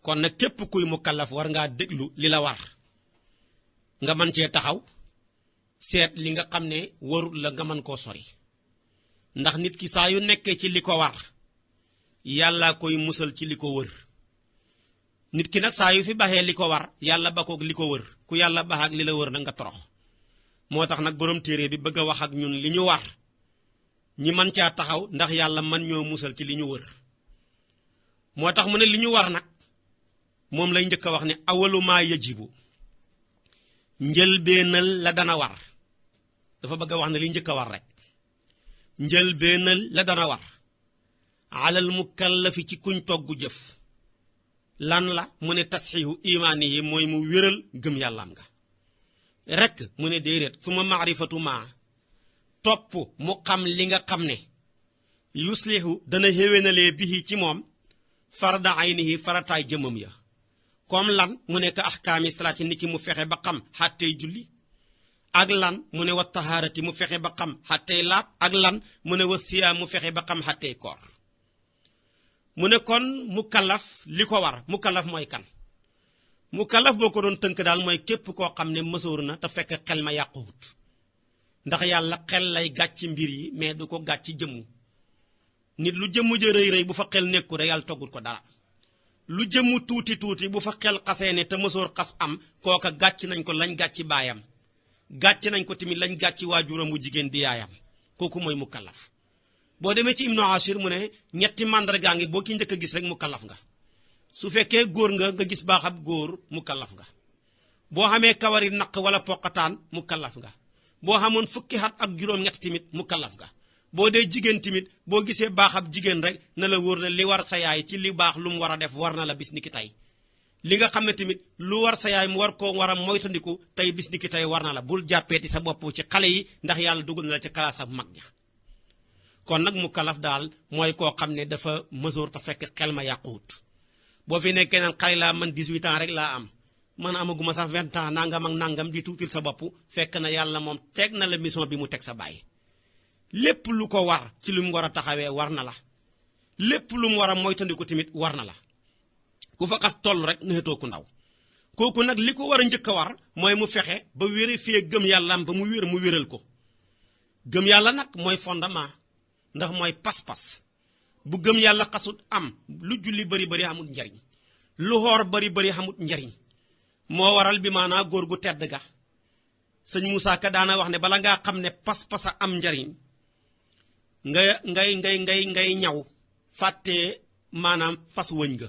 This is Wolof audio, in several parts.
kon nag képp kuy mukallaf war ngaa déglu li la war nga mën cee taxaw seet li nga xam ne warul la nga mën koo sori ndax nit ki saa yu nekkee ci li ko war yàlla koy musal ci li ko wër nit ki nag saa yu fi baxee li ko war yàlla bakoog li ko wër ku yàlla bax ak li la wër na nga torox moo tax nag borom téere bi bëgg a wax ak ñun li ñu war ñi mën caa taxaw ndax yàlla mën ñoo musal ci li ñu wër moo tax mu ne li ñu war nag moom lay njëkk a wax ne awalu maa yajibu njëlbeenal la dana war dafa bëgg a wax ne li njëkk a war rek njëlbeenal la dana war alal mukallafi ci kuñ toggu jëf lan la mu ne tasxiixu imaani yi mooy mu wéral gëm yàllaam nga rek mu ne déedéet suma maarifatu maa topp mu xam li nga xam ne yuslihu dana xéwénalee bihi ci moom farda aynihi farataay jëmam ya comme lan mu ne ka ahkaami salaati niki mu fexe ba xam xàttey julli ak lan mu ne wa tahaarati mu fexe ba xam xàttey laab ak lan mu ne wa siyaam mu fexe ba xam xàttey koor mu ne kon mukallaf li ko war mukallaf mooy kan mukallaf boo ko doon tënk daal mooy képp koo xam ne mësoor na te fekk xel ma yàquwut ndax yàlla xel lay gàcc mbir yi mais du ko gàcc jëmmu nit lu jëmmu ja rëy rëy bu fa xel nekku rek yàlla toggut ko dara lu jëmmu tuuti tuuti bu fa xel xasee ne te mësoor xas am kooka gàcc nañ ko lañ gàcc baayam gàcc nañ ko tamit lañ gàcc waajuram bu jigéen di yaayam kooku mooy mukallaf boo demee ci Ibnu Ashir mu ne ñetti màndargaa ngi boo ki njëkk a gis rek mukallaf nga su fekkee góor nga gis baaxab góor mukallaf nga boo xamee kawari naq wala poqataan mukallaf nga boo xamoon fukki at ak juróom-ñett tamit mukallaf nga boo dee jigéen tamit boo gisee baaxab jigéen rek na la wóor ne li war sa yaay ci li baax lu mu war a def war na la bis ni ki tey li nga xam ne tamit lu war sa yaay mu war a moytandiku tey bis ni ki tey war na la bul jàppeeti sa bopp ci xale yi ndax yàlla dugal na la ci kalaasam mag ña kon nag mukallaf daal mooy koo xam ne dafa mësoor te fekk xel ma yàquwut boo fi nekkee naan xale laa man 18 ans rek laa am man amaguma sax 20 ans nangam ak nangam di tuutil sa bopp fekk na yàlla moom teg na la mission bi mu teg sa bàyyi lépp lu ko war ci lu mu war a taxawee war na la lépp lu mu war a moytandiku tamit war na la ku fa xas toll rek neexatoo ku ndaw kooku nag li ko war a njëkk a war mooy mu fexe ba vérifier gëm yàllaam ba mu wéral ko gëm yàlla nag mooy fondement ndax mooy pas-pas bu gëm yàlla xasut am lu julli bari amut njariñ lu xoor bari amut njariñ moo waral bi maanaa góor gu tedd ga sëñ Moussa Ka daana wax ne bala ngaa xam ne pas-pas a am njariñ ngay ñaw fàtte maanaam fas wëñ nga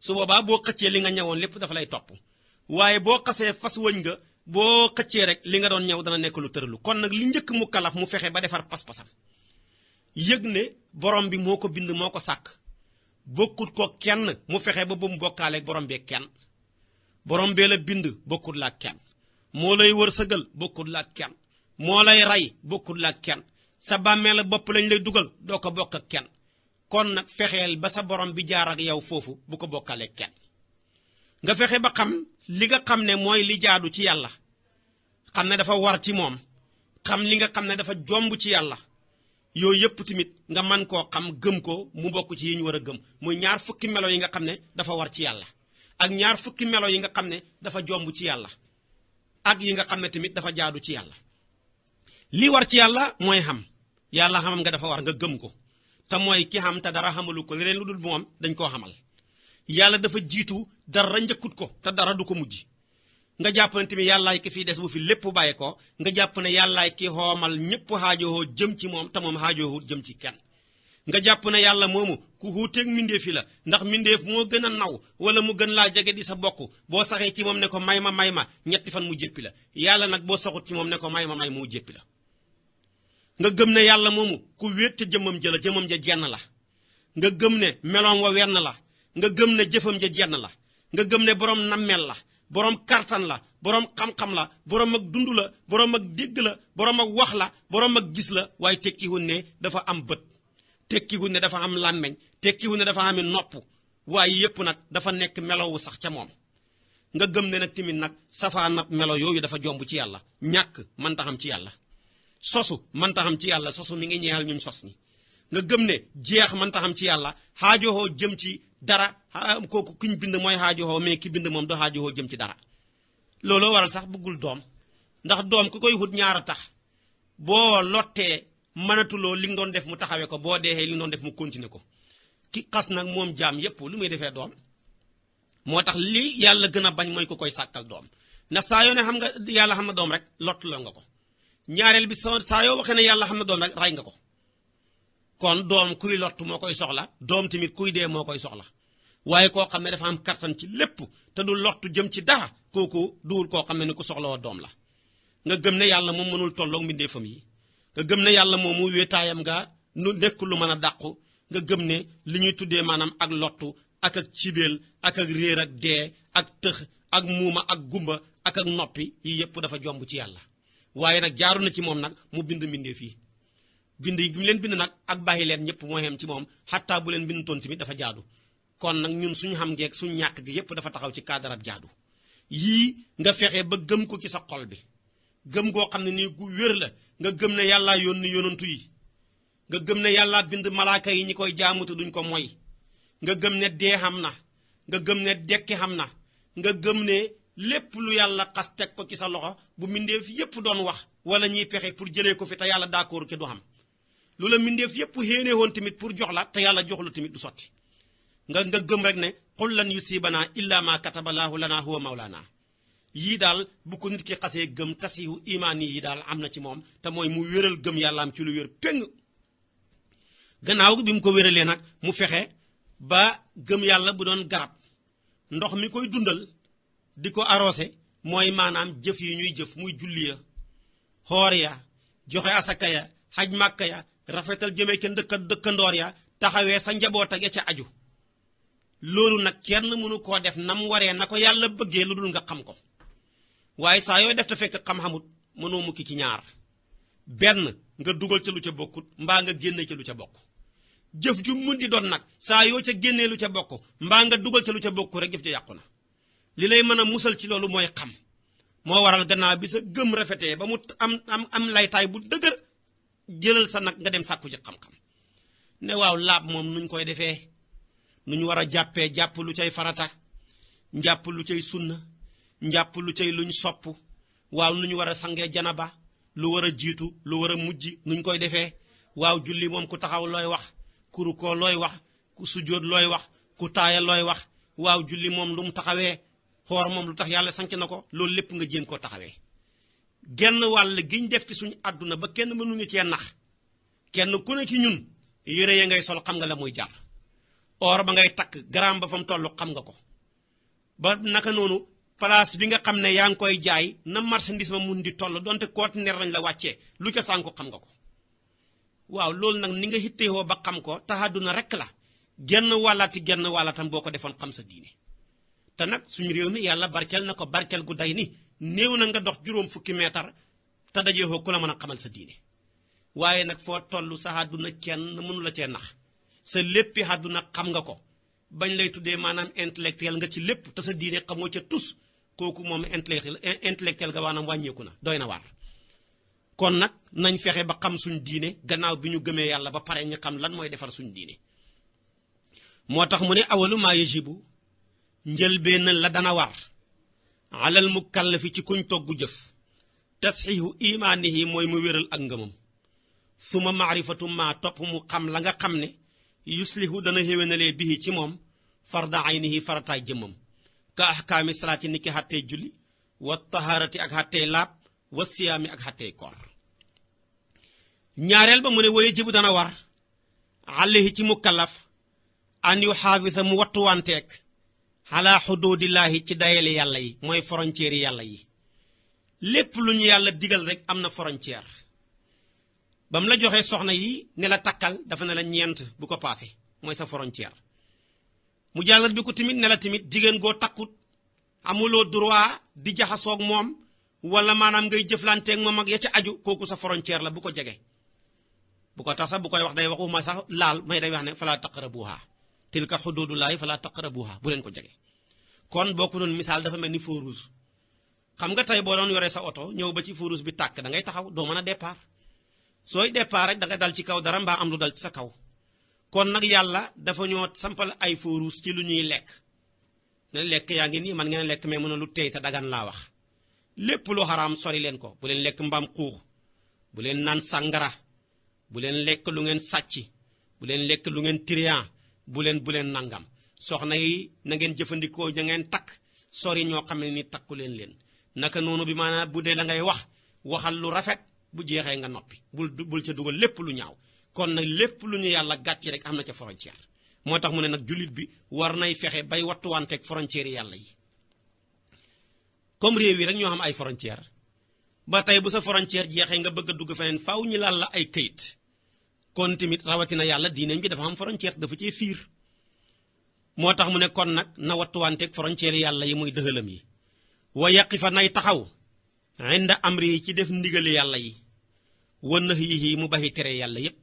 su boobaa boo xëccee li nga ñawoon lépp dafa lay topp waaye boo xasee fas wëñ nga boo xëccee rek li nga doon ñaw dana nekk lu tëralu kon nag li njëkk mu kalaf mu fexe ba defar pas-pasam yëg ne borom bi moo ko bind moo ko sàkk bokkut ko kenn mu fexe ba bu mu bokkaaleeg borom bee kenn borom bee la bind bokkut la kenn moo lay wërsëgal bokkut la kenn moo lay rey bokkut la kenn sa bàmmeel bopp lañ lay dugal doo ko bokk ak kenn kon nag fexeel ba sa borom bi jaar ak yow foofu bu ko bokkaaleeg kenn nga fexe ba xam li nga xam ne mooy li jaadu ci yàlla xam ne dafa war ci moom xam li nga xam ne dafa jomb ci yàlla yooyu yëpp tamit nga man koo xam gëm ko mu bokk ci yi ñu war a gëm muy ñaar fukki melo yi nga xam ne dafa war ci yàlla ak ñaar fukki melo yi nga xam ne dafa jomb ci yàlla ak yi nga xam ne tamit dafa jaadu ci yàlla li war ci yàlla mooy xam yàlla xamam nga dafa war nga gëm ko te mooy ki xam te dara xamalu ko leneen lu dul moom dañ koo xamal yàlla dafa jiitu dara njëkkut ko te dara du ko mujj nga jàpp ne tamit yàllaay ki fii des bu fi lépp bàyyi ko nga jàpp ne yàllaay ki xoomal ñëpp xaajowoo jëm ci moom te moom xaajowoo jëm ci kenn nga jàpp ne yàlla moomu ku xuuteeg mbindeef yi la ndax mbindeef moo gën a naw wala mu gën laa jege di sa bokk boo saxee ci moom ne ko may ma ñetti fan mu jéppi la yàlla nag boo saxut ci moom ne ko may ma mu jéppi la nga gëm ne yàlla moomu ku wéet ca jëmmam ja la jëmmam ja jenn la nga gëm ne meloom wa wenn la nga gëm ne jëfam ja jenn la nga gëm ne borom nammeel la borom kartan la borom xam-xam la borom ak dund la borom ak dégg la borom ak wax la borom ak gis la waaye tekkiwul ne dafa am bët tekkiwul ne dafa am làmmeñ tekkiwul ne dafa am nopp waaye yépp nag dafa nekk melowu sax ca moom nga gëm ne nag tamit nag safaan ak melo yooyu dafa jomb ci yàlla ñàkk mën taxam ci yàlla sosu mën taxam ci yàlla sosu mi ngi ñeexal ñun sos ñi nga gëm ne jeex mën taxam ci yàlla xaajoxoo jëm ci dara kooku kuñ bind mooy xaajowoo mais ki bind moom do xaajowoo jëm ci dara looloo waral sax bëggul doom ndax doom ku koy wut ñaara tax boo lottee mënatuloo li nga doon def mu taxawee ko boo deexee li nga doon def mu continuer ko ki xas nag moom jaam yépp lu muy defee doom moo tax li yàlla gën a bañ mooy ku koy sàkkal doom ndax saa yoo ne xam nga yàlla xam na doom rek lottuloo nga ko ñaareel bi saa yoo waxee ne yàlla xam na doom rek ray nga ko kon doom kuy lott moo koy soxla doom tamit kuy dee moo koy soxla waaye koo xam ne dafa am kattan ci lépp te du lottu jëm ci dara kooku duwul koo xam ne ni ku soxlawoo doom la nga gëm ne yàlla moom mënul tolloog mbindeefam yi nga gëm ne yàlla moomu wéetaayam nga nu nekk lu mën a dàqu nga gëm ne li ñuy tuddee maanaam ak lottu ak cibeel ak réer ak dee ak tëx ak muuma ak gumba ak noppi yi yépp dafa jomb ci yàlla waaye nag jaaru na ci moom nag mu bind mbindeef yi bind yi bi mu leen bind nag ak bàyyi leen ñëpp moo xem ci moom xattaa bu leen bind toon tamit dafa jaadu kon nag ñun suñu xam ngeeg suñu ñàkk gi yépp dafa taxaw ci cadre ab jaadu yii nga fexe ba gëm ko ci sa xol bi gëm goo xam ne nii gu wér la nga gëm ne yàllaa yónni yonantu yi nga gëm ne yàllaa bind malaaka yi ñi koy jaamutu duñ ko moy nga gëm ne dee xam na nga gëm ne dekki xam na nga gëm ne lépp lu yàlla xas teg ko ci sa loxo bu mbindeef yépp doon wax wala ñiy pexe pour jëlee ko fi te yàlla d'accord ci du xam lu la mbindeef yépp xéene woon tamit pour jox la te yàlla jox la tamit du sotti nga gëm rek ne qul lan yusibana illa ma kataballahu lana huwa mawlana yii daal bu ko nit ki xasee gëm tasihu imaan yi daal am na ci moom te mooy mu wéral gëm yàlla am ci lu wér péng gannaaw bi mu ko wéralee nag mu fexe ba gëm yàlla bu doon garab ndox mi koy dundal di ko arrosé mooy maanaam jëf yi ñuy jëf muy julli ya xoor ya joxe asaka ya xaj màkka ya rafetal jëmee ca dëkkandoor ya taxawee sa njaboot ak ya ca aju loolu nag kenn mënu koo def nam waree na ko yàlla bëggee lu dul nga xam ko waaye saa yooy def te fekk xam-xamut mënoo mukki ci ñaar benn nga dugal ca lu ca bokkut mbaa nga génne ca lu ca bokk jëf ju mun di doon nag saa yoo ca génnee lu ca bokk mbaa nga dugal ca lu ca bokk rek jëf ca yàqu na li lay mën a musal ci loolu mooy xam moo waral gannaaw bi sa gëm rafetee ba mu am laytaay bu dëgër jëlal sa nag nga dem sàkku ci xam-xam ne waaw laab moom nuñ koy defee nuñ war a jàppee jàpp lu cay farata njàpp lu cay sunna njàpp lu cay luñ sopp waaw nuñ war a sangee janaba lu war a jiitu lu war a mujj nuñ koy defee waaw julli moom ku taxaw looy wax ku rukoo looy wax ku sujjóot looy wax ku taaya looy wax waaw julli moom lu mu taxawee xoor moom lu tax yàlla sanc na ko loolu lépp nga jéem koo taxawee genn wàll giñ def ci suñu àdduna ba kenn mënuñu cee nax kenn ku ne ci ñun yére ya ngay sol xam nga la muy jar or ba ngay takk gramme ba fa mu toll xam nga ko ba naka noonu place bi nga xam ne yaa ngi koy jaay na marchandise ma mun di toll donte conteneur lañ la wàccee lu ca sànku xam nga ko waaw loolu nag ni nga xittewoo ba xam ko taxaduna rek la genn wàllatam boo ko defoon xam sa diine te nag suñu réew mi yàlla barkeel na ko barkeel gu day ni néew na nga dox juróom fukki meetar te dajeexoo ku la mën a xamal sa diine waaye nag foo toll sa àdduna kenn mënu la cee nax sa léppi àdduna xam nga ko bañ lay tuddee maanaam intellectuel nga ci lépp te sa diine xamoo ca tus kooku moom intellectuel ga waanaam wàññeeku na doy na waar kon nag nañ fexe ba xam suñ diine gannaaw bi ñu gëmee yàlla ba pare ñu xam lan mooy defar suñ diine moo tax mu ne awalu maa yajibu njëlbeen la dana war alal mukallafi ci kuñ togg jëf tasxiixu imaanihi mooy mu wéral ak ngëmam suma maarifatu ma topp mu xam la nga xam ne yuslihu dana xéwénalee bihi ci moom farda aynihi farataay jëmmam ka ahkaami salaati niki xàttee julli wa taharati ak xàttee laab wa siyaami ak xàttee koor ñaareel ba mu ne waye jibu dana war alayhi ci mukallaf an yu xaafisa mu wattuwanteeg xalaa xuduudillaahi ci dayale yàlla yi mooy frontière yi yàlla yi lépp lu ñu yàlla digal rek am na frontière ba mu la joxee soxna yi ne la takkal dafa ne la ñeent bu ko paase mooy sa frontière mu jàllat bi ko tamit ne la tamit jigéen goo takkut amuloo droit di jaxasoog moom wala maanaam ngay jëflanteeg moom ak ya ca aju kooku sa frontière la bu ko jege bu ko tax sax bu koy wax day waxuma sax laal may day wax ne falaa taqrabuha tilka xuduudullaahi falaa taqrabuha bu leen ko jege kon boo ko doon misaal dafa mel ni feu rouge xam nga tey boo doon yoree sa oto ñëw ba ci feu rouge bi tàkk da ngay taxaw doo mën a départ sooy départ rek da nga dal ci kaw dara mbaa am lu dal ci sa kaw kon nag yàlla dafa ñoo sampal ay fóoruus ci lu ñuy lekk ne lekk yaa ngi nii man ngeen lekk mais mën a lu tey te dagan laa wax lépp lu xaraam sori leen ko bu leen lekk mbaam xuux bu leen naan sàngara bu leen lekk lu ngeen sàcc bu leen lekk lu ngeen trian bu leen nangam soxna yi na ngeen jëfandikoo ña ngeen takk sori ñoo xam ne ni takku leen naka noonu bi maanaam bu dee la ngay waxal lu rafet bu jeexee nga noppi bul ca dugal lépp lu ñaaw kon nag lépp lu ñu yàlla gàcc rek am na ca frontière moo tax mu ne nag jullit bi war nay fexe bay wattuwanteeg frontière yàlla yi comme réew yi rek ñoo xam ay frontière ba tey bu sa frontière jeexee nga bëgg a dugg feneen faaw ñu laal la ay këyit kon tamit rawatina yàlla diineem bi dafa am frontière dafa cee fiir moo tax mu ne kon nag na wattuwanteeg frontière yàlla yi muy dëxalam yi wa yaqifa nay taxaw inda amri yi ci def ndigali yàlla yi wa nahyihi mu baxi tere yàlla yépp